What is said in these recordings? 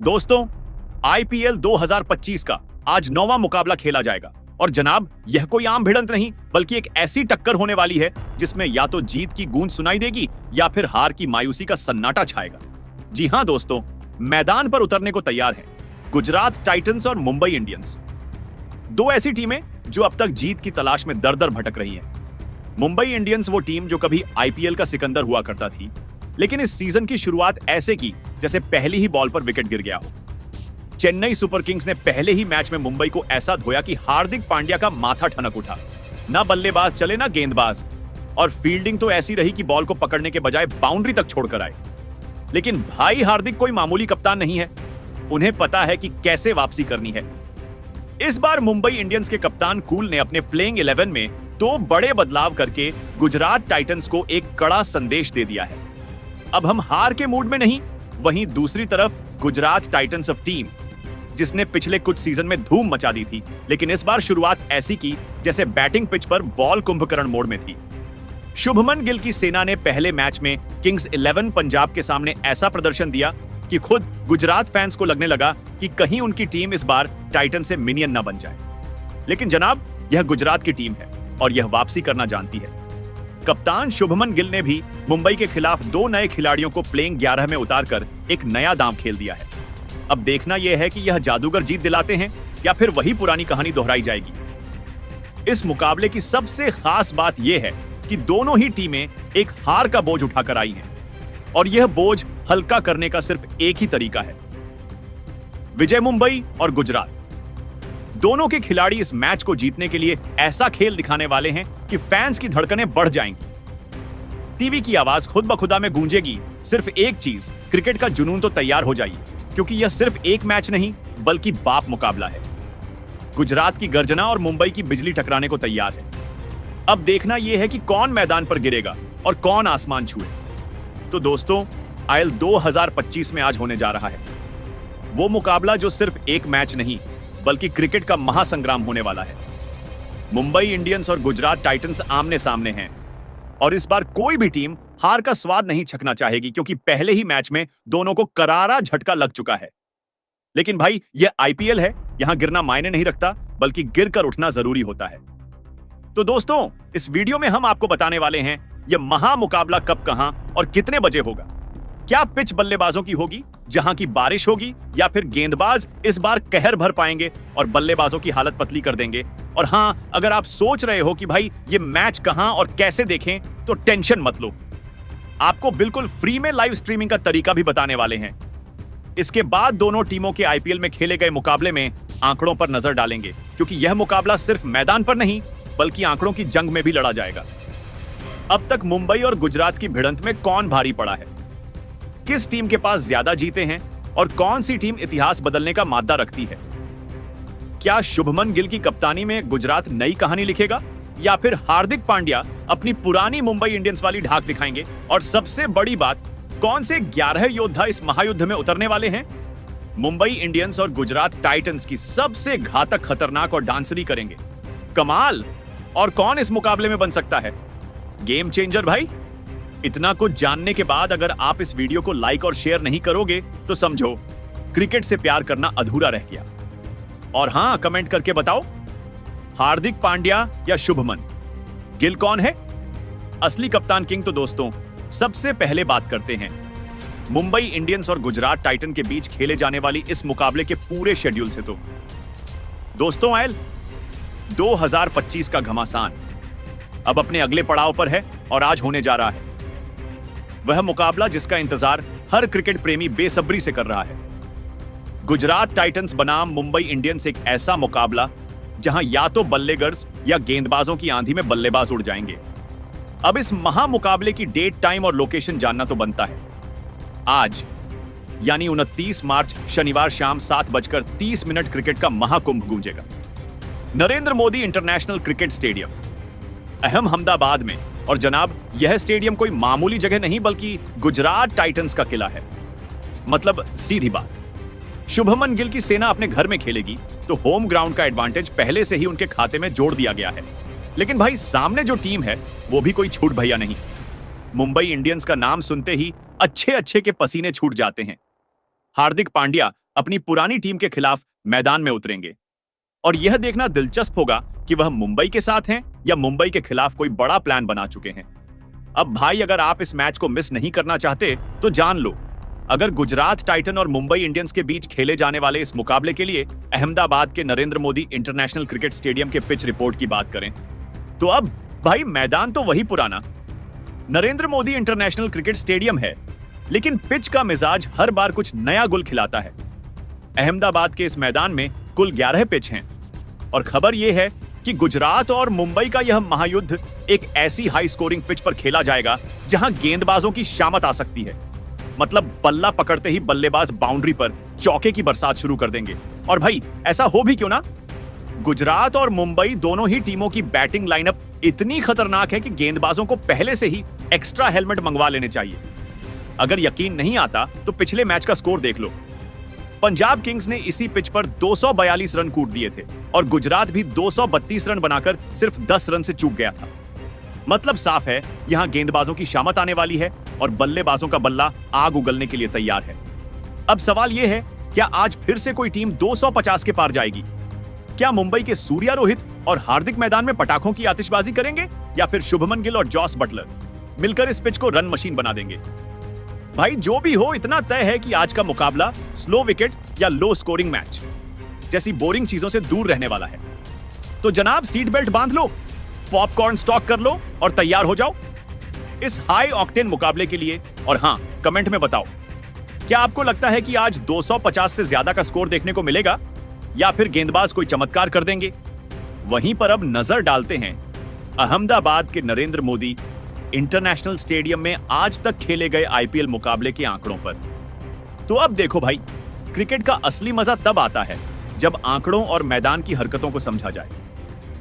दोस्तों, आईपीएल 2025 का आज 9वां मुकाबला खेला जाएगा और जनाब यह कोई आम भिड़ंत नहीं बल्कि एक ऐसी टक्कर होने वाली है जिसमें या तो जीत की गूंज सुनाई देगी या फिर हार की मायूसी का सन्नाटा छाएगा। जी हां दोस्तों, मैदान पर उतरने को तैयार हैं गुजरात टाइटंस और मुंबई इंडियंस। दो ऐसी टीमें जो अब तक जीत की तलाश में दर दर भटक रही हैं। मुंबई इंडियंस वो टीम जो कभी आईपीएल का सिकंदर हुआ करता थी, लेकिन इस सीजन की शुरुआत ऐसे की जैसे पहली ही बॉल पर विकेट गिर गया हो। चेन्नई सुपर किंग्स ने पहले ही मैच में मुंबई को ऐसा धोया कि हार्दिक पांड्या का माथा ठनक उठा। ना बल्लेबाज चले ना गेंदबाज, और फील्डिंग तो ऐसी रही कि बॉल को पकड़ने के बजाय बाउंड्री तक छोड़कर आए। लेकिन भाई हार्दिक कोई मामूली कप्तान नहीं है, उन्हें पता है कि कैसे वापसी करनी है। इस बार मुंबई इंडियंस के कप्तान कूल ने अपने प्लेइंग 11 में दो बड़े बदलाव करके गुजरात टाइटंस को एक कड़ा संदेश दे दिया है। अब हम हार के मूड में नहीं, वहीं दूसरी तरफ गुजरात टाइटंस ऑफ टीम जिसने पिछले कुछ सीजन में धूम मचा दी थी, लेकिन इस बार शुरुआत ऐसी की जैसे बैटिंग पिच पर बॉल कुंभकर्ण मोड में थी। शुभमन गिल की सेना ने पहले मैच में किंग्स 11 पंजाब के सामने ऐसा प्रदर्शन दिया कि खुद गुजरात फैंस को लगने लगा कि कहीं उनकी टीम इस बार टाइटन से मिनियन न बन जाए। लेकिन जनाब, यह गुजरात की टीम है और यह वापसी करना जानती है। कप्तान शुभमन गिल ने भी मुंबई के खिलाफ दो नए खिलाड़ियों को प्लेइंग 11 में उतारकर एक नया दांव खेल दिया है। अब देखना यह है कि यह जादूगर जीत दिलाते हैं या फिर वही पुरानी कहानी दोहराई जाएगी। इस मुकाबले की सबसे खास बात यह है कि दोनों ही टीमें एक हार का बोझ उठाकर आई हैं और यह बोझ हल्का करने का सिर्फ एक ही तरीका है, विजय मुंबई और गुजरात। दोनों के खिलाड़ी इस मैच को जीतने के लिए ऐसा खेल दिखाने वाले हैं कि फैंस की धड़कनें बढ़ जाएंगी। टीवी की आवाज खुद ब खुदा में गूंजेगी। सिर्फ एक चीज, क्रिकेट का जुनून तो तैयार हो जाइए, क्योंकि यह सिर्फ एक मैच नहीं बल्कि बाप मुकाबला है। गुजरात की गर्जना और मुंबई की बिजली टकराने को तैयार है। अब देखना यह है कि कौन मैदान पर गिरेगा और कौन आसमान छुए। तो दोस्तों, आईपीएल 2025 में आज होने जा रहा है वो मुकाबला जो सिर्फ एक मैच नहीं बल्कि क्रिकेट का महासंग्राम होने वाला है। मुंबई इंडियंस और गुजरात टाइटंस आमने सामने हैं और इस बार कोई भी टीम हार का स्वाद नहीं चखना चाहेगी, क्योंकि पहले ही मैच में दोनों को करारा झटका लग चुका है। लेकिन भाई, यह आईपीएल है, यहां गिरना मायने नहीं रखता बल्कि गिरकर उठना जरूरी होता है। तो दोस्तों, इस वीडियो में हम आपको बताने वाले हैं यह महामुकाबला कब, कहां और कितने बजे होगा। क्या पिच बल्लेबाजों की होगी जहां की बारिश होगी, या फिर गेंदबाज इस बार कहर भर पाएंगे और बल्लेबाजों की हालत पतली कर देंगे। और हां, अगर आप सोच रहे हो कि भाई ये मैच कहां और कैसे देखें, तो टेंशन मत लो, आपको बिल्कुल फ्री में लाइव स्ट्रीमिंग का तरीका भी बताने वाले हैं। इसके बाद दोनों टीमों के आईपीएल में खेले गए मुकाबले में आंकड़ों पर नजर डालेंगे, क्योंकि यह मुकाबला सिर्फ मैदान पर नहीं बल्कि आंकड़ों की जंग में भी लड़ा जाएगा। अब तक मुंबई और गुजरात की भिड़ंत में कौन भारी पड़ा है, किस टीम के पास ज्यादा जीते हैं और कौन सी टीम इतिहास बदलने का मादा रखती है। क्या शुभमन गिल की कप्तानी में गुजरात नई कहानी लिखेगा, या फिर हार्दिक पांड्या अपनी पुरानी मुंबई इंडियंस वाली ढाक दिखाएंगे। और सबसे बड़ी बात, कौन से 11 योद्धा इस महायुद्ध में उतरने वाले हैं। मुंबई इंडियंस और गुजरात टाइटंस की सबसे घातक, खतरनाक और डांसरी करेंगे कमाल। और कौन इस मुकाबले में बन सकता है गेम चेंजर भाई। इतना कुछ जानने के बाद अगर आप इस वीडियो को लाइक और शेयर नहीं करोगे तो समझो क्रिकेट से प्यार करना अधूरा रह गया। और हां, कमेंट करके बताओ, हार्दिक पांड्या या शुभमन गिल कौन है असली कप्तान किंग। तो दोस्तों, सबसे पहले बात करते हैं मुंबई इंडियंस और गुजरात टाइटन के बीच खेले जाने वाली इस मुकाबले के पूरे शेड्यूल से। तो दोस्तों, आईपीएल 2025 का घमासान अब अपने अगले पड़ाव पर है और आज होने जा रहा है वह मुकाबला जिसका इंतजार हर क्रिकेट प्रेमी बेसब्री से कर रहा है। गुजरात टाइटंस बनाम मुंबई इंडियंस एक ऐसा मुकाबला जहां या तो बल्लेबाज या गेंदबाजों की आंधी में बल्लेबाज उड़ जाएंगे। अब इस महामुकाबले की डेट, टाइम और लोकेशन जानना तो बनता है। आज यानी 29 मार्च शनिवार शाम 7:30 क्रिकेट का महाकुंभ गूंजेगा Narendra Modi international cricket stadium, Ahmedabad में। और जनाब, यह स्टेडियम कोई मामूली जगह नहीं बल्कि गुजरात टाइटंस का किला है। मतलब सीधी बात, शुभमन गिल की सेना अपने घर में खेलेगी तो होम ग्राउंड का एडवांटेज पहले से ही उनके खाते में जोड़ दिया गया है। लेकिन भाई, सामने जो टीम है वो भी कोई छूट भैया नहीं। मुंबई इंडियंस का नाम सुनते ही अच्छे अच्छे के पसीने छूट जाते हैं। हार्दिक पांड्या अपनी पुरानी टीम के खिलाफ मैदान में उतरेंगे और यह देखना दिलचस्प होगा कि वह मुंबई के साथ हैं या मुंबई के खिलाफ कोई बड़ा प्लान बना चुके हैं। अब भाई अगर आप इस मैच को मिस नहीं करना चाहते तो जान लो, अगर गुजरात टाइटन और मुंबई इंडियंस के बीच खेले जाने वाले इस मुकाबले के लिए अहमदाबाद के Narendra Modi international cricket stadium के पिच रिपोर्ट की बात करें तो अब भाई मैदान तो वही पुराना Narendra Modi international cricket stadium है, लेकिन पिच का मिजाज हर बार कुछ नया गुल खिलाता है। अहमदाबाद के इस मैदान में कुल 11 पिच हैं और खबर यह है कि गुजरात और मुंबई का यह महायुद्ध एक ऐसी हाई स्कोरिंग पिच पर खेला जाएगा जहां गेंदबाजों की शामत आ सकती है। मतलब बल्ला पकड़ते ही बल्लेबाज बाउंड्री पर चौके की बरसात शुरू कर देंगे। और भाई ऐसा हो भी क्यों ना, गुजरात और मुंबई दोनों ही टीमों की बैटिंग लाइनअप इतनी खतरनाक है कि गेंदबाजों को पहले से ही एक्स्ट्रा हेलमेट मंगवा लेने चाहिए। अगर यकीन नहीं आता तो पिछले मैच का स्कोर देख लो। पंजाब किंग्स ने इसी पिच पर 242 रन कूट दिए थे और गुजरात भी 232 रन बनाकर सिर्फ 10 रन से चूक गया था। मतलब साफ है यहां गेंदबाजों की शामत आने वाली है और बल्लेबाजों का बल्ला आग उगलने के लिए तैयार है। अब सवाल यह है, क्या आज फिर से कोई टीम 250 के पार जाएगी? क्या मुंबई के सूर्या रोहित और हार्दिक मैदान में पटाखों की आतिशबाजी करेंगे या फिर शुभमन गिल और जॉस बटलर मिलकर इस पिच को रन मशीन बना देंगे? भाई जो भी हो, इतना तय है कि आज का मुकाबला स्लो विकेट या लो स्कोरिंग मैच जैसी बोरिंग चीजों से दूर रहने वाला है। तो जनाब सीट बेल्ट बांध लो, पॉपकॉर्न स्टॉक कर लो और तैयार हो जाओ इस हाई ऑक्टेन मुकाबले के लिए। और हां, कमेंट में बताओ, क्या आपको लगता है कि आज 250 से ज्यादा का स्कोर देखने को मिलेगा या फिर गेंदबाज कोई चमत्कार कर देंगे? वहीं पर अब नजर डालते हैं अहमदाबाद के नरेंद्र मोदी इंटरनेशनल स्टेडियम में आज तक खेले गए आईपीएल मुकाबले के आंकड़ों पर। तो अब देखो भाई, क्रिकेट का असली मजा तब आता है जब आंकड़ों और मैदान की हरकतों को समझा जाए।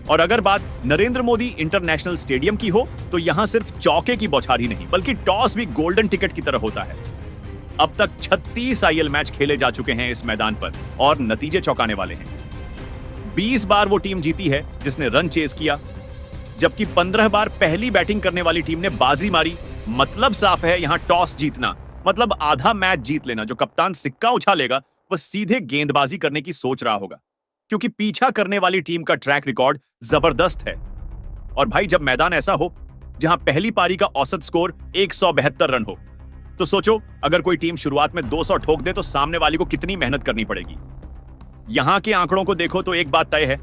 और अगर बात नरेंद्र मोदी इंटरनेशनल स्टेडियम की हो तो यहां सिर्फ चौके की बौछार ही नहीं बल्कि टॉस भी गोल्डन टिकट की तरह होता है। अब तक 36 आईएल मैच खेले जा चुके हैं इस मैदान पर और नतीजे चौंकाने वाले हैं। 20 बार वो टीम जीती है जिसने रन चेज किया, जबकि 15 बार पहली बैटिंग करने वाली टीम ने बाजी मारी। मतलब साफ है, यहां टॉस जीतना मतलब आधा मैच जीत लेना। जो कप्तान सिक्का उछालेगा वह सीधे गेंदबाजी करने की सोच रहा होगा, क्योंकि पीछा करने वाली टीम का ट्रैक रिकॉर्ड जबरदस्त है। और भाई जब मैदान ऐसा हो जहां पहली पारी का औसत स्कोर 172 रन हो, तो सोचो अगर कोई टीम शुरुआत में 200 ठोक दे तो सामने वाली को कितनी मेहनत करनी पड़ेगी। यहां के आंकड़ों को देखो तो एक बात तय है,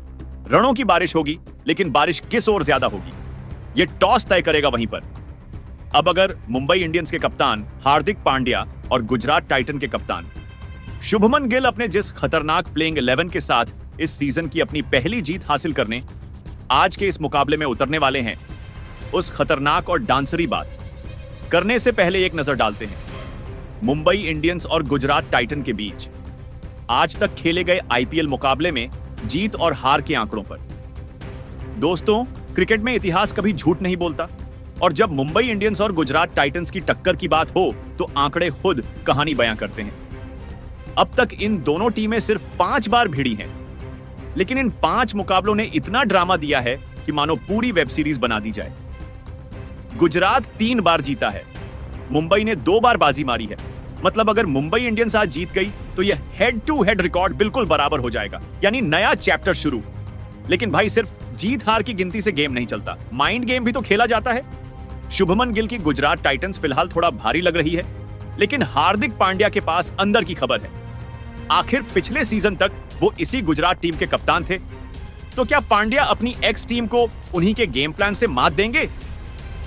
रनों की बारिश होगी, लेकिन बारिश किस ओर ज्यादा होगी यह टॉस तय करेगा वहीं पर। अब अगर मुंबई इंडियंस के कप्तान हार्दिक पांड्या और गुजरात टाइटन के कप्तान शुभमन गिल अपने जिस खतरनाक प्लेइंग 11 के साथ इस सीजन की अपनी पहली जीत हासिल करने आज के इस मुकाबले में उतरने वाले हैं, उस खतरनाक और डांसरी बात करने से पहले एक नजर डालते हैं मुंबई इंडियंस और गुजरात टाइटन के बीच आज तक खेले गए आईपीएल मुकाबले में जीत और हार के आंकड़ों पर। दोस्तों, क्रिकेट में इतिहास कभी झूठ नहीं बोलता और जब मुंबई इंडियंस और गुजरात टाइटंस की टक्कर की बात हो तो आंकड़े खुद कहानी बयां करते हैं। अब तक इन दोनों टीमें सिर्फ 5 बार भिड़ी हैं, लेकिन इन 5 मुकाबलों ने इतना ड्रामा दिया है कि मानो पूरी वेब सीरीज बना दी जाए। गुजरात 3 बार जीता है, मुंबई ने 2 बार बाजी मारी है। मतलब अगर मुंबई इंडियंस आज जीत गई तो यह हेड टू हेड रिकॉर्ड बिल्कुल बराबर हो जाएगा, यानी नया चैप्टर शुरू। लेकिन भाई सिर्फ जीत हार की गिनती से गेम नहीं चलता, माइंड गेम भी तो खेला जाता है। शुभमन गिल की गुजरात टाइटंस फिलहाल थोड़ा भारी लग रही है, लेकिन हार्दिक पांड्या के पास अंदर की खबर है। आखिर पिछले सीजन तक वो इसी गुजरात टीम के कप्तान थे, तो क्या पांड्या अपनी एक्स टीम को उन्हीं के गेम प्लान से मात देंगे?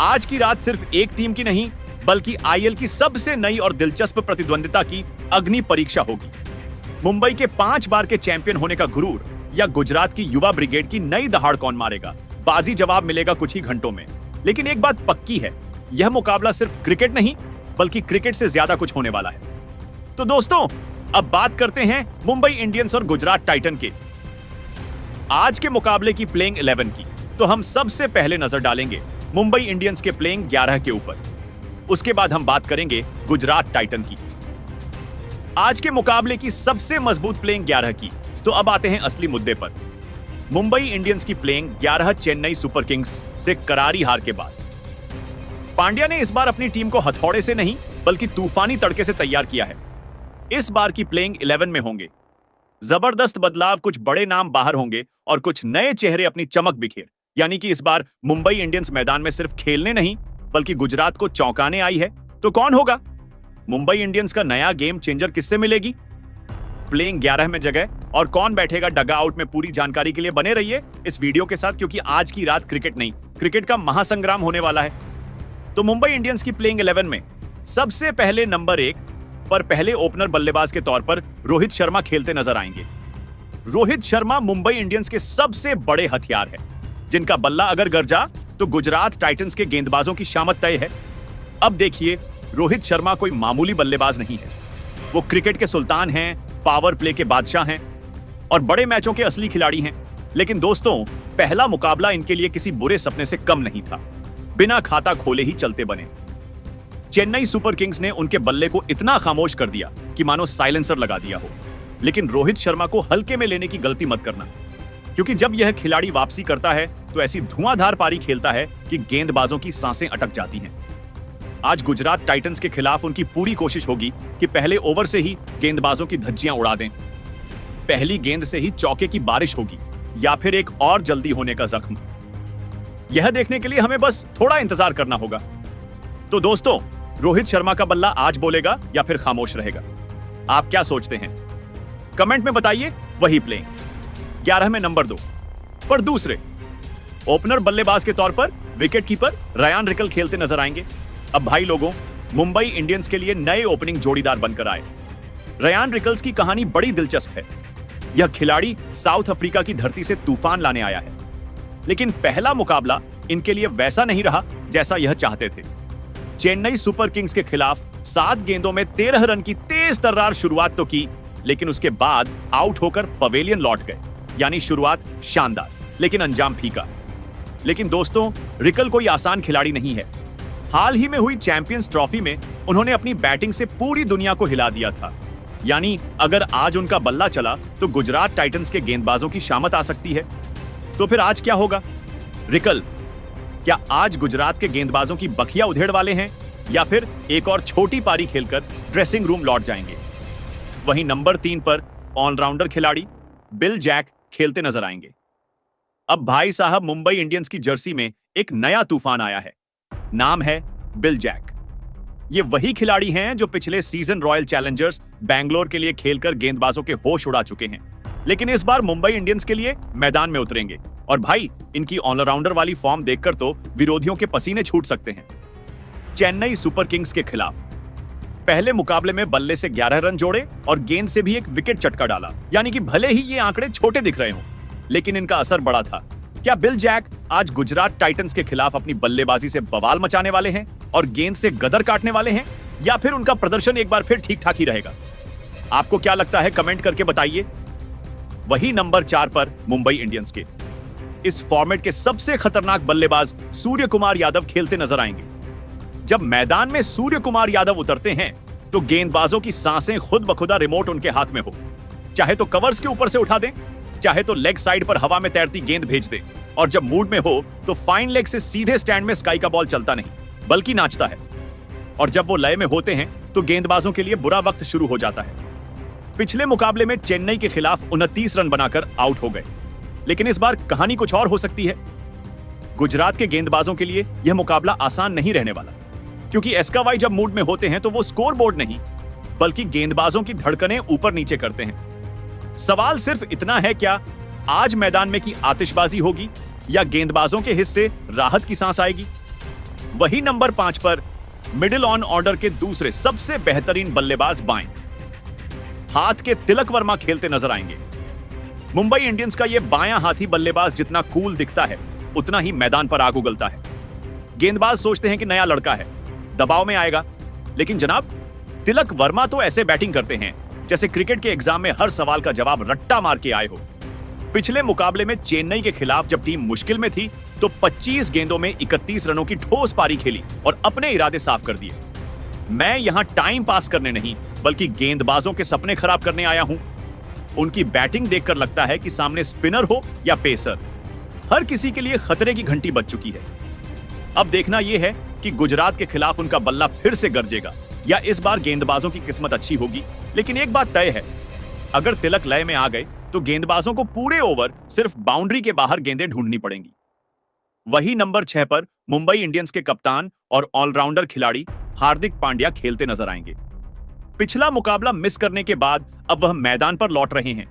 आज की रात सिर्फ एक टीम की नहीं बल्कि आईएल की सबसे नई और दिलचस्प प्रतिद्वंदिता की अग्नि परीक्षा होगी। मुंबई के 5 बार के चैंपियन होने का गुरूर या गुजरात की युवा ब्रिगेड की नई दहाड़ कौन मारेगा? बाजी जवाब मिलेगा कुछ ही घंटों में। लेकिन एक बात पक्की है, यह मुकाबला सिर्फ क्रिकेट नहीं बल्कि क्रिकेट से ज्यादा कुछ होने वाला है। तो दोस्तों, अब बात करते हैं मुंबई इंडियंस और गुजरात टाइटन के आज के मुकाबले की प्लेइंग 11 की। तो हम सबसे पहले नजर डालेंगे मुंबई इंडियंस के प्लेइंग 11 के ऊपर। उसके बाद हम बात करेंगे गुजरात टाइटन की, आज के मुकाबले की सबसे मजबूत प्लेइंग 11 की। तो अब आते हैं असली मुद्दे पर। मुंबई इंडियंस की प्लेइंग 11 चेन्नई सुपर किंग्स से करारी हार के बाद पांड्या ने इस बार अपनी टीम को हथौड़े से नहीं बल्कि तूफानी तड़के से तैयार किया है। इस बार की प्लेइंग 11 में होंगे। जबरदस्त बदलाव, कुछ बड़े नाम बाहर होंगे और कुछ नए चेहरे अपनी चमक बिखेर। यानी कि इस बार मुंबई इंडियंस मैदान में सिर्फ खेलने नहीं बल्कि गुजरात को चौंकाने आई है। तो कौन होगा मुंबई इंडियंस का नया गेम चेंजर? किससे मिलेगी प्लेइंग 11 में जगह और कौन बैठेगा डगा आउट में? पूरी जानकारी के लिए बने रहिए इस वीडियो के साथ, क्योंकि आज की रात क्रिकेट नहीं, क्रिकेट का महासंग्राम होने वाला है। तो मुंबई इंडियंस की प्लेइंग 11 में सबसे पहले नंबर 1 पर पहले ओपनर बल्लेबाज के तौर पर रोहित शर्मा खेलते नजर आएंगे। रोहित शर्मा मुंबई इंडियंस के सबसे बड़े हथियार है, जिनका बल्ला अगर गरजा तो गुजरात टाइटंस के गेंदबाजों की शामत तय है। अब देखिए, रोहित शर्मा कोई मामूली बल्लेबाज नहीं है। वो क्रिकेट के सुल्तान हैं, पावर प्ले के बादशाह हैं और बड़े मैचों के असली खिलाड़ी हैं। लेकिन दोस्तों, पहला मुकाबला इनके लिए किसी बुरे सपने से कम नहीं था। बिना खाता खोले ही चलते बने। चेन्नई सुपर किंग्स ने उनके बल्ले को इतना खामोश कर दिया कि मानो साइलेंसर लगा दिया हो। लेकिन रोहित शर्मा को हल्के में लेने की गलती मत करना, क्योंकि जब यह खिलाड़ी वापसी करता है तो ऐसी धुआंधार पारी खेलता है कि गेंदबाजों की सांसें अटक जाती हैं। आज गुजरात टाइटंस के खिलाफ उनकी पूरी कोशिश होगी कि पहले ओवर से ही गेंदबाजों की धज्जियां उड़ा दें। पहली गेंद से ही चौके की बारिश होगी या फिर एक और जल्दी होने का जख्म। यह देखने के लिए हमें बस थोड़ा इंतजार करना होगा। तो दोस्तों, रोहित शर्मा का बल्ला आज बोलेगा या फिर खामोश रहेगा? आप क्या सोचते हैं? कमेंट में बताइए। वही प्लेइंग 11 में नंबर 2 पर दूसरे ओपनर बल्लेबाज के तौर पर विकेट कीपर रयान रिकल खेलते नजर आएंगे। अब भाई लोगों, मुंबई इंडियंस के लिए नए ओपनिंग जोड़ीदार बनकर आए। रयान रिकल्स की कहानी बड़ी दिलचस्प है। यह खिलाड़ी साउथ अफ्रीका की धरती से तूफान लाने आया है, लेकिन पहला मुकाबला इनके लिए वैसा नहीं रहा जैसा यह चाहते थे। चेन्नई सुपर किंग्स के खिलाफ 7 गेंदों में 13 रन की तेज तर्रार शुरुआत तो की, लेकिन उसके बाद आउट होकर पवेलियन लौट गए। यानी शुरुआत शानदार लेकिन अंजाम फीका। लेकिन दोस्तों, रिकल कोई आसान खिलाड़ी नहीं है। हाल ही में हुई चैंपियंस ट्रॉफी में उन्होंने अपनी बैटिंग से पूरी दुनिया को हिला दिया था। यानी अगर आज उनका बल्ला चला तो गुजरात टाइटंस के गेंदबाजों की शामत आ सकती है। तो फिर आज क्या होगा? रिकल क्या आज गुजरात के गेंदबाजों की बखिया उधेड़ वाले हैं या फिर एक और छोटी पारी खेलकर ड्रेसिंग रूम लौट जाएंगे? वहीं नंबर 3 पर ऑलराउंडर खिलाड़ी बिल जैक खेलते नजर आएंगे। अब भाई साहब, मुंबई इंडियंस की जर्सी में एक नया तूफान आया है। नाम है बिल जैक। ये वही खिलाड़ी हैं जो पिछले सीजन रॉयल चैलेंजर्स बैंगलोर के लिए खेलकर गेंदबाजों के होश उड़ा चुके हैं। लेकिन इस बार मुंबई इंडियंस के लिए मैदान में उतरेंगे और भाई, इनकी ऑलराउंडर वाली फॉर्म देखकर तो विरोधियों के पसीने छूट सकते हैं। चेन्नई सुपर किंग्स के खिलाफ पहले मुकाबले में बल्ले से 11 रन जोड़े और गेंद से भी एक विकेट चटका डाला। यानी कि भले ही ये आंकड़े छोटे दिख रहे हों, लेकिन इनका असर बड़ा था। क्या बिल जैक आज गुजरात टाइटंस के खिलाफ अपनी बल्लेबाजी से बवाल मचाने वाले हैं और गेंद से गदर काटने वाले हैं, या फिर उनका प्रदर्शन एक बार फिर ठीक ठाक ही रहेगा? आपको क्या लगता है? कमेंट करके बताइए। वही नंबर 4 पर मुंबई इंडियंस के इस फॉर्मेट के सबसे खतरनाक बल्लेबाज सूर्य कुमार यादव खेलते नजर आएंगे। जब मैदान में सूर्य कुमार यादव उतरते हैं तो गेंदबाजों की सांसें खुद ब खुदा रिमोट उनके हाथ में हो। चाहे तो कवर्स के ऊपर से उठा दें, चाहे तो लेग साइड पर हवा में तैरती गेंद भेज दें, और जब मूड में हो तो फाइन लेग से सीधे स्टैंड में स्काई का बॉल चलता नहीं बल्कि नाचता है। और जब वो लय में होते हैं तो गेंदबाजों के लिए बुरा वक्त शुरू हो जाता है। पिछले मुकाबले में चेन्नई के खिलाफ 29 रन बनाकर आउट हो गए, लेकिन इस बार कहानी कुछ और हो सकती है। गुजरात के गेंदबाजों के लिए यह मुकाबला आसान नहीं रहने वाला, क्योंकि एस्कावाई जब मूड में होते हैं तो वो स्कोर बोर्ड नहीं बल्कि गेंदबाजों की धड़कनें ऊपर नीचे करते हैं। सवाल सिर्फ इतना है, क्या आज मैदान में की आतिशबाजी होगी या गेंदबाजों के हिस्से राहत की सांस आएगी? वही नंबर 5 पर मिडिल ऑन ऑर्डर के दूसरे सबसे बेहतरीन बल्लेबाज बाएं हाथ के तिलक वर्मा खेलते नजर आएंगे। मुंबई इंडियंस का यह बायां हाथी बल्लेबाज जितना कूल दिखता है उतना ही मैदान पर आग उगलता है। गेंदबाज सोचते हैं कि नया लड़का है, दबाव में आएगा, लेकिन जनाब, तिलक वर्मा तो ऐसे बैटिंग करते हैं जैसे क्रिकेट के एग्जाम में हर सवाल का जवाब रट्टा मार के आए हो। पिछले मुकाबले में चेन्नई के खिलाफ जब टीम मुश्किल में थी तो 25 गेंदों में 31 रनों की ठोस पारी खेली और अपने इरादे साफ कर दिए। मैं यहां टाइम पास करने नहीं बल्कि गेंदबाजों के सपने खराब करने आया हूं। उनकी बैटिंग देखकर लगता है कि सामने स्पिनर हो या पेसर, हर किसी के लिए खतरे की घंटी बज चुकी है। अब देखना यह है कि गुजरात के खिलाफ उनका बल्ला फिर से गरजेगा या इस बार गेंदबाजों की किस्मत अच्छी होगी। लेकिन एक बात तय है, अगर तिलक लय में आ गए तो गेंदबाजों को पूरे ओवर सिर्फ बाउंड्री के बाहर गेंदें ढूंढनी पड़ेंगी। वही नंबर 6 पर मुंबई इंडियंस के कप्तान और ऑलराउंडर खिलाड़ी हार्दिक पांड्या खेलते नजर आएंगे। पिछला मुकाबला मिस करने के बाद अब वह मैदान पर लौट रहे हैं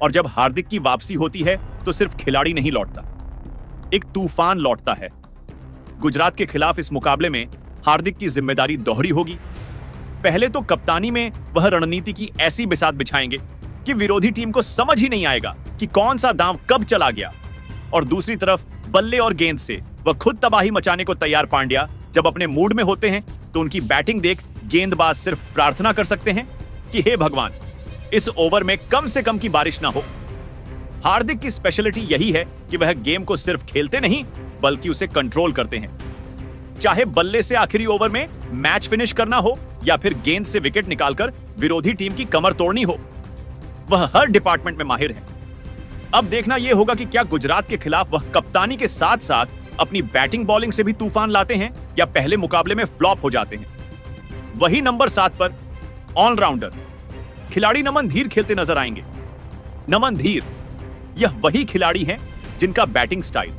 और जब हार्दिक की वापसी होती है तो सिर्फ खिलाड़ी नहीं लौटता, एक तूफान लौटता है। गुजरात के खिलाफ इस मुकाबले में हार्दिक की जिम्मेदारी दोहरी होगी। पहले तो कप्तानी में वह रणनीति की ऐसी बिसात बिछाएंगे कि विरोधी टीम को समझ ही नहीं आएगा कि कौन सा दांव कब चला गया, और दूसरी तरफ बल्ले और गेंद से वह खुद तबाही मचाने को तैयार पांड्या जब अपने मूड में होते हैं तो उनकी बैटिंग देख गेंदबाज सिर्फ प्रार्थना कर सकते हैं कि हे भगवान, इस ओवर में कम से कम की बारिश ना हो। हार्दिक की स्पेशलिटी यही है कि वह गेम को सिर्फ खेलते नहीं बल्कि उसे कंट्रोल करते हैं। चाहे बल्ले से आखिरी ओवर में मैच फिनिश करना हो या फिर गेंद से विकेट निकालकर विरोधी टीम की कमर तोड़नी हो, वह हर डिपार्टमेंट में माहिर है। अब देखना यह होगा कि क्या गुजरात के खिलाफ वह कप्तानी के साथ साथ अपनी बैटिंग बॉलिंग से भी तूफान लाते हैं या पहले मुकाबले में फ्लॉप हो जाते हैं। वही नंबर 7 पर ऑलराउंडर खिलाड़ी नमन धीर खेलते नजर आएंगे। नमन धीर यह वही खिलाड़ी हैं जिनका बैटिंग स्टाइल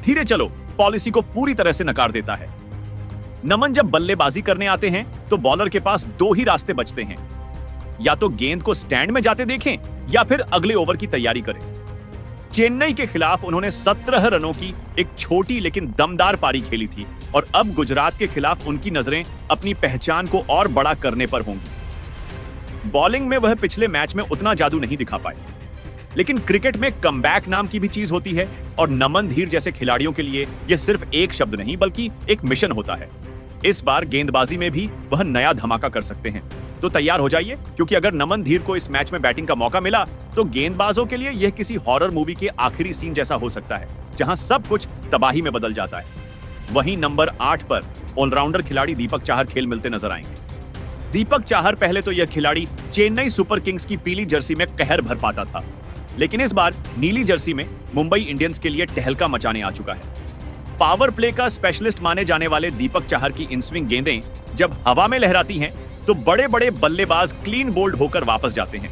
धीरे चलो पॉलिसी को पूरी तरह से नकार देता है। नमन जब बल्लेबाजी करने आते हैं तो बॉलर के पास दो ही रास्ते बचते हैं, या तो गेंद को स्टैंड में जाते देखें या फिर अगले ओवर की तैयारी करें। चेन्नई के खिलाफ उन्होंने 17 रनों की एक छोटी लेकिन दमदार पारी खेली थी और अब गुजरात के खिलाफ उनकी नजरें अपनी पहचान को और बड़ा करने पर होंगी। बॉलिंग में वह पिछले मैच में उतना जादू नहीं दिखा पाए, लेकिन क्रिकेट में कमबैक नाम की भी चीज होती है और नमन धीर जैसे खिलाड़ियों के लिए यह सिर्फ एक शब्द नहीं बल्कि एक मिशन होता है। इस बार गेंदबाजी में भी वह नया धमाका कर सकते हैं, तो तैयार हो जाइए, क्योंकि अगर नमन धीर को इस मैच में बैटिंग का मौका मिला तो गेंदबाजों के लिए यह किसी हॉरर मूवी के आखिरी सीन जैसा हो सकता है जहां सब कुछ तबाही में बदल जाता है। वहीं नंबर 8 पर ऑलराउंडर खिलाड़ी दीपक चाहर खेल मिलते नजर आएंगे। दीपक चाहर पहले तो यह खिलाड़ी चेन्नई सुपर किंग्स की पीली जर्सी में कहर भर पाता था, लेकिन इस बार नीली जर्सी में मुंबई इंडियंस के लिए टहलका मचाने आ चुका है। पावर प्ले का स्पेशलिस्ट माने जाने वाले दीपक चाहर की इनस्विंग गेंदें जब हवा में लहराती हैं तो बड़े बड़े बल्लेबाज क्लीन बोल्ड होकर वापस जाते हैं।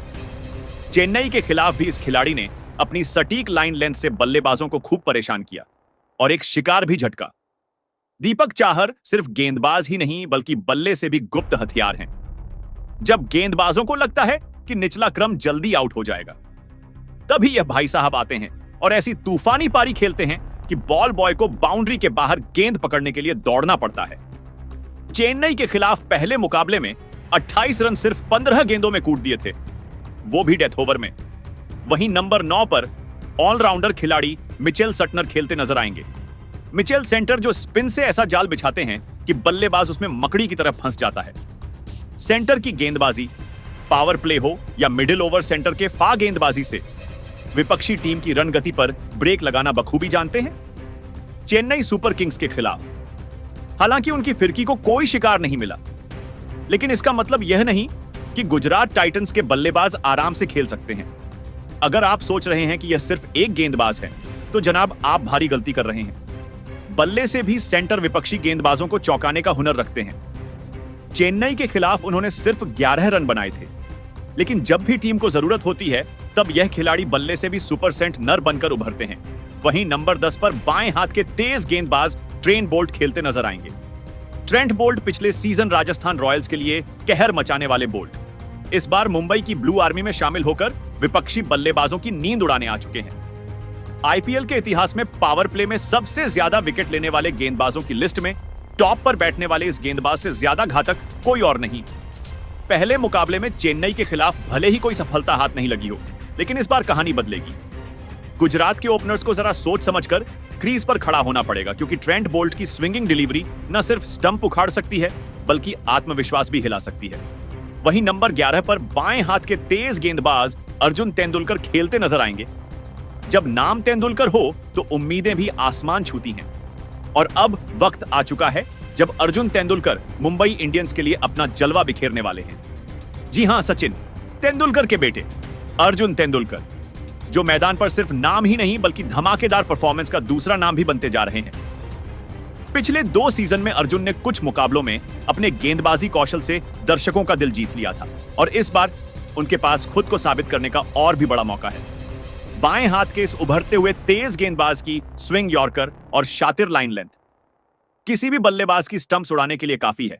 चेन्नई के खिलाफ भी इस खिलाड़ी ने अपनी सटीक लाइन लेंथ से बल्लेबाजों को खूब परेशान किया और एक शिकार भी झटका। दीपक चाहर सिर्फ गेंदबाज ही नहीं बल्कि बल्ले से भी गुप्त हथियार हैं। जब गेंदबाजों को लगता है कि निचला क्रम जल्दी आउट हो जाएगा, तभी यह भाई साहब आते हैं और ऐसी तूफानी पारी खेलते हैं कि बॉल बॉय को बाउंड्री के बाहर गेंद पकड़ने के लिए दौड़ना पड़ता है। चेन्नई के खिलाफ पहले मुकाबले में 28 रन सिर्फ 15 गेंदों में कूट दिए थे, वो भी डेथ ओवर में। वहीं नंबर 9 पर ऑलराउंडर खिलाड़ी मिचेल सटनर खेलते नजर आएंगे। मिचेल सेंटर जो स्पिन से ऐसा जाल बिछाते हैं कि बल्लेबाज उसमें मकड़ी की तरह फंस जाता है। सेंटर की गेंदबाजी पावर प्ले हो या मिडिल ओवर सेंटर के फा गेंदबाजी से विपक्षी टीम की रन गति पर ब्रेक लगाना बखूबी जानते हैं। चेन्नई सुपर किंग्स के खिलाफ हालांकि उनकी फिरकी को कोई शिकार नहीं मिला, लेकिन इसका मतलब यह नहीं कि गुजरात टाइटंस के बल्लेबाज आराम से खेल सकते हैं। अगर आप सोच रहे हैं कि यह सिर्फ एक गेंदबाज है तो जनाब आप भारी गलती कर रहे हैं। बल्ले से भी सेंटर विपक्षी गेंदबाजों को चौंकाने का हुनर रखते हैं। चेन्नई के खिलाफ उन्होंने सिर्फ 11 रन बनाए थे, लेकिन जब भी टीम को जरूरत होती है तब यह खिलाड़ी बल्ले से भी सुपर सेंट नर बनकर उभरते हैं। वहीं नंबर 10 पर बाएं हाथ के तेज गेंदबाज ट्रेंट बोल्ट खेलते नजर आएंगे। ट्रेंट बोल्ट पिछले सीजन राजस्थान रॉयल्स के लिए कहर मचाने वाले बोल्ट इस बार मुंबई की ब्लू आर्मी में शामिल होकर विपक्षी बल्लेबाजों की नींद उड़ाने आ चुके हैं। आईपीएल के इतिहास में पावर प्ले में सबसे ज्यादा विकेट लेने वाले गेंदबाजों की लिस्ट में टॉप पर बैठने वाले इस गेंदबाज से ज्यादा घातक कोई और नहीं। पहले मुकाबले में चेन्नई के खिलाफ भले ही कोई सफलता हाथ नहीं लगी हो, लेकिन इस बार कहानी बदलेगी। गुजरात के ओपनर्स को जरा सोच समझकर क्रीज पर खड़ा होना पड़ेगा, क्योंकि ट्रेंट बोल्ट की स्विंगिंग डिलीवरी न सिर्फ स्टंप उखाड़ सकती है बल्कि आत्मविश्वास भी हिला सकती है। वहीं नंबर 11 पर बाएं हाथ के तेज गेंदबाज अर्जुन तेंदुलकर खेलते नजर आएंगे। जब नाम तेंदुलकर हो तो उम्मीदें भी आसमान छूती हैं, और अब वक्त आ चुका है जब अर्जुन तेंदुलकर मुंबई इंडियंस के लिए अपना जलवा बिखेरने वाले हैं। जी हां, सचिन तेंदुलकर के बेटे अर्जुन तेंदुलकर, जो मैदान पर सिर्फ नाम ही नहीं बल्कि धमाकेदार परफॉर्मेंस का दूसरा नाम भी बनते जा रहे हैं। पिछले 2 सीजन में अर्जुन ने कुछ मुकाबलों में अपने गेंदबाजी कौशल से दर्शकों का दिल जीत लिया था और इस बार उनके पास खुद को साबित करने का और भी बड़ा मौका है। बाएं हाथ के इस उभरते हुए तेज गेंदबाज की स्विंग यॉर्कर और शातिर लाइन लेंथ किसी भी बल्लेबाज की स्टंप्स उड़ाने के लिए काफी है।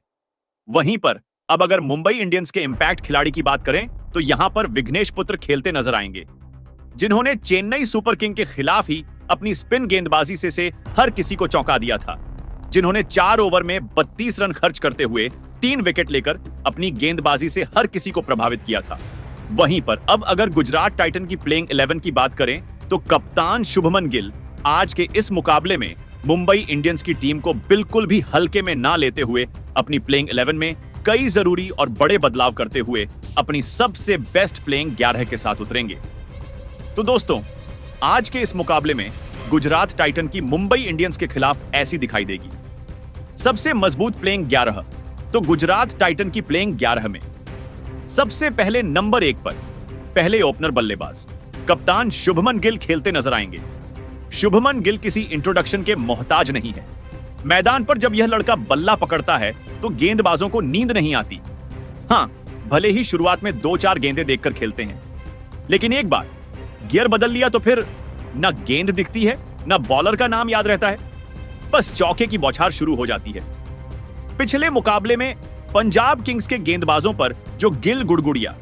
वहीं पर अब अगर मुंबई इंडियंस के इंपैक्ट खिलाड़ी की बात करें तो यहां पर विघ्नेश पुत्र खेलते नजर आएंगे, जिन्होंने चेन्नई सुपर किंग के खिलाफ ही अपनी स्पिन गेंदबाजी से हर किसी को चौंका दिया था, जिन्होंने 4 ओवर में 32 रन खर्च करते हुए 3 विकेट लेकर अपनी गेंदबाजी से हर किसी को प्रभावित किया था। वहीं पर अब अगर गुजरात टाइटन की प्लेइंग 11 की बात करें तो कप्तान शुभमन गिल आज के इस मुकाबले में मुंबई इंडियंस की टीम को बिल्कुल भी हल्के में ना लेते हुए अपनी प्लेइंग 11 में कई जरूरी और बड़े बदलाव करते हुए अपनी सबसे बेस्ट प्लेइंग 11 के साथ उतरेंगे। तो दोस्तों, आज के इस मुकाबले में गुजरात टाइटन की मुंबई इंडियंस के खिलाफ ऐसी दिखाई देगी। सबसे मजबूत प्लेइंग 11 तो गुजरात टाइटन की प्लेइंग 11 में सबसे पहले नंबर 1 पर पहले ओपनर बल्लेबाज कप्तान शुभमन गिल खेलते नजर आएंगे। शुभमन गिल किसी इंट्रोडक्शन के मोहताज नहीं है। मैदान पर जब यह लड़का बल्ला पकड़ता है तो गेंदबाजों को नींद नहीं आती। हां, भले ही शुरुआत में 2-4 गेंदें देखकर खेलते हैं, लेकिन एक बार गियर बदल लिया तो फिर न गेंद दिखती है, न बॉलर का नाम याद रहता है, बस चौके की बौछार शुरू हो जाती है। पिछले मुकाबले में पंजाब किंग्स के गेंदबाजों पर जो गिल गुड़गुड़िया,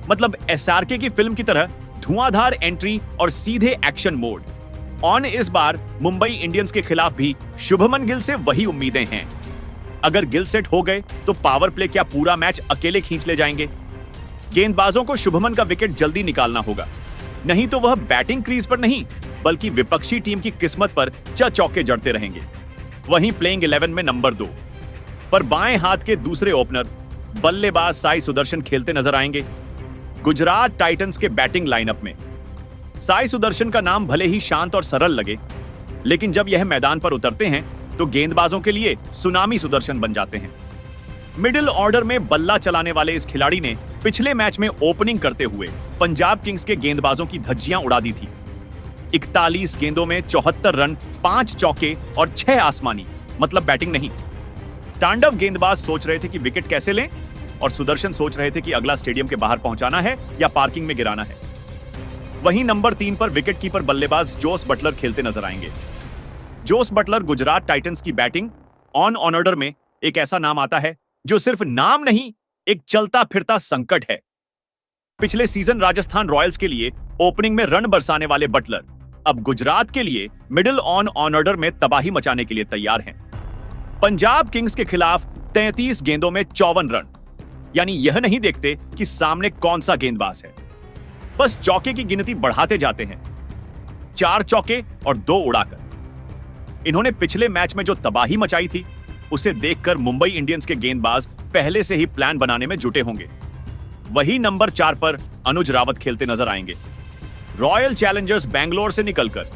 मतलब एसआरके की फिल्म की तरह धुआंधार एंट्री और सीधे एक्शन मोड, ऑन इस बार मुंबई इंडियंस के खिलाफ भी शुभमन गिल से वही उम्मीदें हैं। अगर गिल सेट हो गए तो पावर प्ले क्या पूरा मैच अकेले खींच ले जाएंगे। गेंदबाजों को शुभमन का विकेट जल्दी निकालना होगा, नहीं तो वह बैटिंग क्रीज पर नहीं बल्कि विपक्षी टीम की किस्मत पर चौके जड़ते रहेंगे। वहीं प्लेइंग 11 में नंबर 2 पर बाएं हाथ के दूसरे ओपनर बल्लेबाज साई सुदर्शन खेलते नजर आएंगे। गुजरात टाइटंस के बैटिंग लाइनअप में साई सुदर्शन का नाम भले ही शांत और सरल लगे, लेकिन जब यह मैदान पर उतरते हैं तो गेंदबाजों के लिए सुनामी सुदर्शन बन जाते हैं। मिडिल ऑर्डर में बल्ला चलाने वाले इस खिलाड़ी ने पिछले मैच में ओपनिंग करते हुए पंजाब किंग्स के गेंदबाजों की धज्जियां उड़ा दी थी। 41 गेंदों में 74 रन, 5 चौके और 6 आसमानी, मतलब बैटिंग नहीं। तांडव गेंदबाज सोच रहे थे कि विकेट कैसे लें और सुदर्शन सोच रहे थे कि अगला स्टेडियम के बाहर पहुंचाना है या पार्किंग में गिराना है। वहीं नंबर 3 पर विकेट कीपर बल्लेबाज जोस बटलर खेलते नजर आएंगे। जोस बटलर गुजरात टाइटंस की बैटिंग ऑन ऑर्डर में एक ऐसा नाम आता है जो सिर्फ नाम नहीं, एक चलता फिरता संकट है। पिछले सीजन राजस्थान रॉयल्स के लिए ओपनिंग में रन बरसाने वाले बटलर अब गुजरात के लिए मिडिल ऑन ऑर्डर में तबाही मचाने के लिए तैयार हैं। पंजाब किंग्स के खिलाफ 33 गेंदों में 54 रन, यानी यह नहीं देखते कि सामने कौन सा गेंदबाज है, बस चौके की गिनती बढ़ाते जाते हैं, 4 चौके और 2 उड़ाकर। इन्होंने पिछले मैच में जो तबाही मचाई थी उसे देखकर मुंबई इंडियंस के गेंदबाज पहले से ही प्लान बनाने में जुटे होंगे। वही नंबर 4 पर अनुज रावत खेलते नजर आएंगे। रॉयल चैलेंजर्स बैंगलोर से निकलकर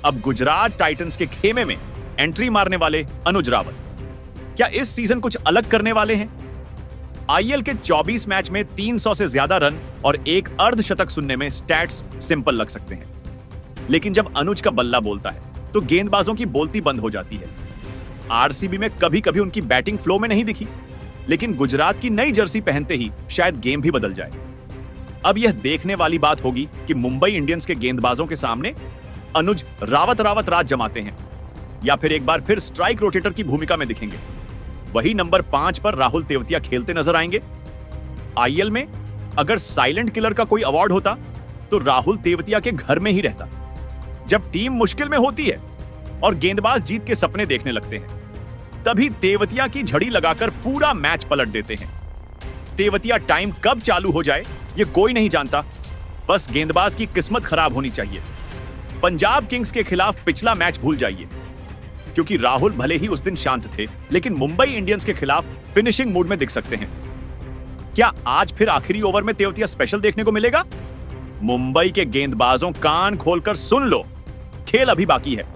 अब गुजरात टाइटंस के खेमे में एंट्री मारने वाले अनुज रावत क्या इस सीजन कुछ अलग करने वाले हैं? आईएल के 24 मैच में 300 से ज्यादा रन और 1 अर्धशतक सुनने में स्टैट्स सिंपल लग सकते हैं, लेकिन जब अनुज का बल्ला बोलता है तो गेंदबाजों की बोलती बंद हो जाती है। आरसीबी में कभी कभी उनकी बैटिंग फ्लो में नहीं दिखी, लेकिन गुजरात की नई जर्सी पहनते ही शायद गेम भी बदल जाए। अब यह देखने वाली बात होगी कि मुंबई इंडियंस के गेंदबाजों के सामने अनुज रावत राज जमाते हैं या फिर एक बार फिर स्ट्राइक रोटेटर की भूमिका में दिखेंगे। वही नंबर 5 पर राहुल तेवतिया खेलते नजर आएंगे। आईएल में अगर साइलेंट किलर का कोई अवार्ड होता तो राहुल तेवतिया के घर में ही रहता। जब टीम मुश्किल में होती है और गेंदबाज जीत के सपने देखने लगते हैं, तभी तेवतिया की झड़ी लगाकर पूरा मैच पलट देते हैं। तेवतिया टाइम कब चालू हो जाए ये कोई नहीं जानता, बस गेंदबाज की किस्मत खराब होनी चाहिए। पंजाब किंग्स के खिलाफ पिछला मैच भूल जाइए, क्योंकि राहुल भले ही उस दिन शांत थे, लेकिन मुंबई इंडियंस के खिलाफ फिनिशिंग मूड में दिख सकते हैं। क्या आज फिर आखिरी ओवर में तेवतिया स्पेशल देखने को मिलेगा? मुंबई के गेंदबाजों कान खोलकर सुन लो, खेल अभी बाकी है।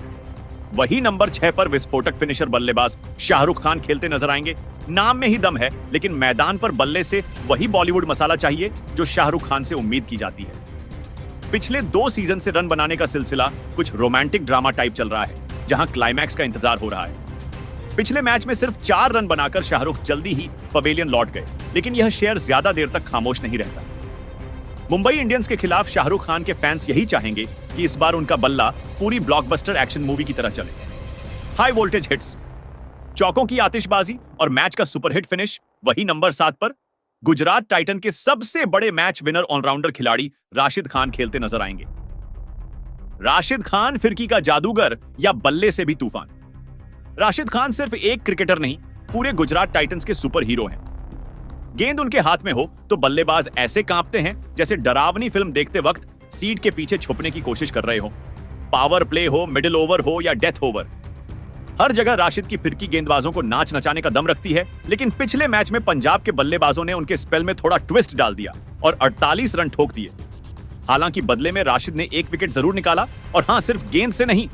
वही नंबर 6 पर विस्फोटक फिनिशर बल्लेबाज शाहरुख खान खेलते नजर आएंगे। नाम में ही दम है, लेकिन मैदान पर बल्ले से वही बॉलीवुड मसाला चाहिए जो शाहरुख खान से उम्मीद की जाती है। पिछले 2 सीजन से रन बनाने का सिलसिला कुछ रोमांटिक ड्रामा टाइप चल रहा है, जहां क्लाइमैक्स का इंतजार हो रहा है। पिछले मैच में सिर्फ 4 रन बनाकर शाहरुख जल्दी ही पवेलियन लौट गए, लेकिन यह शेयर ज्यादा देर तक खामोश नहीं रहता। मुंबई इंडियंस के खिलाफ शाहरुख खान के फैंस यही चाहेंगे कि इस बार उनका बल्ला पूरी ब्लॉकबस्टर एक्शन मूवी की तरह चले। हाई वोल्टेज हिट्स, चौकों की आतिशबाजी और मैच का सुपरहिट फिनिश। वही नंबर 7 पर गुजरात टाइटन के सबसे बड़े मैच विनर ऑलराउंडर खिलाड़ी राशिद खान खेलते नजर आएंगे। राशिद खान फिरकी का जादूगर या बल्ले से भी तूफान। राशिद खान सिर्फ एक क्रिकेटर नहीं, पूरे गुजरात टाइटंस के सुपर हीरो हैं। गेंद उनके हाथ में हो तो बल्लेबाज ऐसे कांपते हैं जैसे डरावनी फिल्म देखते वक्त सीट के पीछे छुपने की कोशिश कर रहे हो। पावर प्ले हो, मिडिल ओवर हो या डेथ ओवर, हर जगह राशिद की फिरकी गेंदबाजों को नाच नचाने का दम रखती है। लेकिन पिछले मैच में पंजाब के बल्लेबाजों ने उनके स्पेल में थोड़ा ट्विस्ट डाल दिया और 48 रन ठोक दिए। हालांकि बदले में राशिद ने एक विकेट जरूर निकाला, और हां, सिर्फ गेंद से नहीं।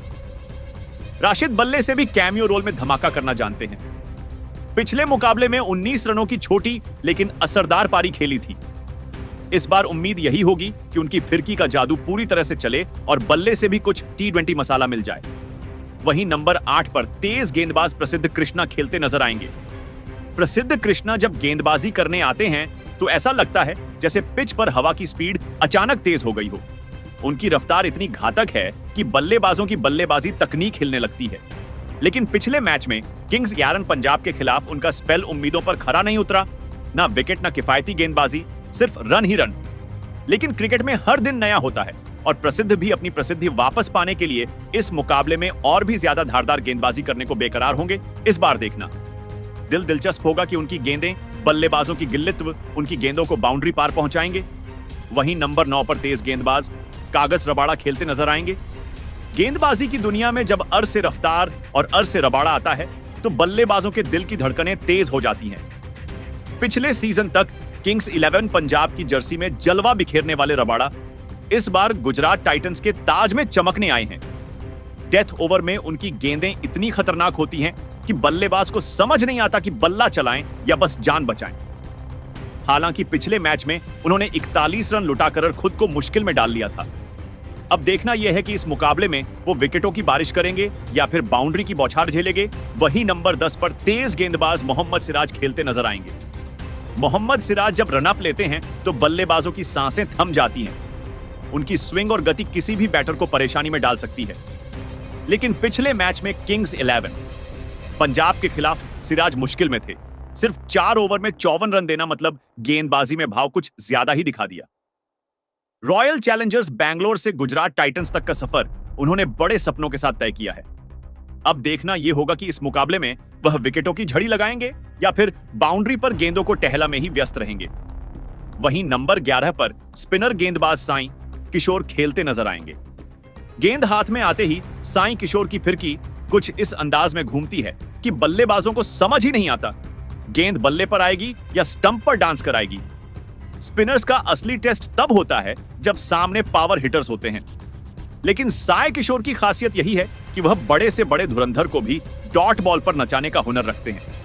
राशिद बल्ले से भी कैमियो रोल में धमाका करना जानते हैं। पिछले मुकाबले में 19 रनों की छोटी लेकिन असरदार पारी खेली थी। इस बार उम्मीद यही होगी कि उनकी फिरकी का जादू पूरी तरह से चले और बल्ले से भी कुछ T20 मसाला मिल जाए। वहीं नंबर 8 पर तेज गेंदबाज प्रसिद्ध कृष्णा खेलते नजर आएंगे। प्रसिद्ध कृष्णा जब गेंदबाजी करने आते हैं तो ऐसा लगता है जैसे पिच पर हवा की स्पीड अचानक तेज हो गई हो। उनकी रफ्तार इतनी घातक है कि बल्लेबाजों की बल्लेबाजी तकनीक हिलने लगती है। लेकिन पिछले मैच में किंग्स 11 पंजाब के खिलाफ उनका स्पेल उम्मीदों पर खरा नहीं उतरा। ना विकेट, ना किफायती गेंदबाजी, सिर्फ रन ही रन। लेकिन क्रिकेट में हर दिन नया होता है और प्रसिद्ध भी अपनी प्रसिद्धि वापस पाने के लिए इस मुकाबले में और भी ज्यादा धारदार गेंदबाजी करने को बेकरार होंगे। इस बार देखना दिलचस्प होगा कि उनकी गेंदें बल्लेबाजों की गिल्लित्व उनकी गेंदों को बाउंड्री पार पहुंचाएंगे। वहीं नंबर 9 पर तेज गेंदबाज कागज रबाड़ा खेलते नजर आएंगे। गेंदबाजी की दुनिया में जब अर से रफ्तार और अर से रबाड़ा आता है तो बल्लेबाजों के दिल की धड़कनें तेज हो जाती हैं। पिछले सीजन तक किंग्स 11 पंजाब की जर्सी में जलवा बिखेरने वाले रबाड़ा इस बार गुजरात टाइटंस के ताज में चमकने आए हैं। डेथ ओवर में उनकी गेंदें इतनी खतरनाक होती हैं कि बल्लेबाज को समझ नहीं आता कि बल्ला चलाएं या बस जान बचाएं। हालांकि पिछले मैच में उन्होंने 41 रन लुटाकर खुद को मुश्किल में डाल लिया था। अब देखना यह है कि इस मुकाबले में वो विकेटों की बारिश करेंगे या फिर बाउंड्री की बौछार झेलेंगे। वहीं नंबर 10 पर तेज गेंदबाज मोहम्मद सिराज खेलते नजर आएंगे। मोहम्मद सिराज जब रनअप लेते हैं तो बल्लेबाजों की सांसें थम जाती हैं। उनकी स्विंग और गति किसी भी बैटर को परेशानी में डाल सकती है। लेकिन पिछले मैच में किंग्स 11 पंजाब के खिलाफ सिराज मुश्किल में थे। सिर्फ 4 ओवर में 54 रन देना मतलब गेंदबाजी में भाव कुछ ज्यादा ही दिखा दिया। रॉयल चैलेंजर्स बैंगलोर से गुजरात टाइटंस तक का सफर उन्होंने बड़े सपनों के साथ तय किया है। अब देखना यह होगा कि इस मुकाबले में वह विकेटों की झड़ी लगाएंगे या फिर बाउंड्री पर गेंदों को टहला में ही व्यस्त रहेंगे। वहीं नंबर 11 पर स्पिनर गेंदबाज साईं किशोर खेलते नजर आएंगे। गेंद हाथ में आते ही साईं किशोर की फिरकी कुछ इस अंदाज में घूमती है कि बल्लेबाजों को समझ ही नहीं आता गेंद बल्ले पर आएगी या स्टंप पर डांस कराएगी। स्पिनर्स का असली टेस्ट तब होता है जब सामने पावर हिटर्स होते हैं। लेकिन साई किशोर की खासियत यही है कि वह बड़े से बड़े धुरंधर को भी डॉट बॉल पर नचाने का हुनर रखते हैं।